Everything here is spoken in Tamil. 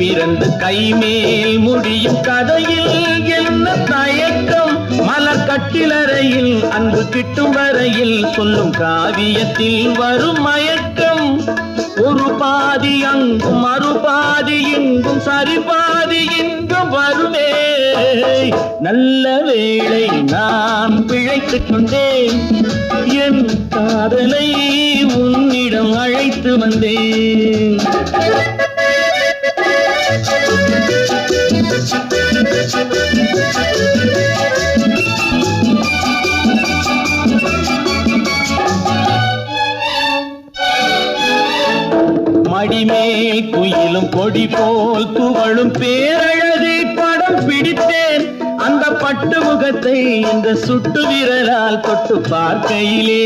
பிறந்து கைமேல் முடியும் கதையில் என்ன தயக்கம்? மலர் கட்டிலறையில் அன்பு கிட்டும் வரையில் சொல்லும் காவியத்தில் வரும் மயக்கம். ஒரு பாதி அங்கும் மறுபாதி இங்கும் சரிபாதி இங்கும் வருமே. நல்ல வேளை நான் பிழைத்துக் கொண்டேன், என் காதலை உன்னிடம் அழைத்து வந்தேன். மடிமேல் குயிலும் கொடி போல் துவளும் பேரழகை படம் பிடித்தேன். அந்த பட்டு முகத்தை இந்த சுட்டு விரலால் தொட்டு பார்க்கையிலே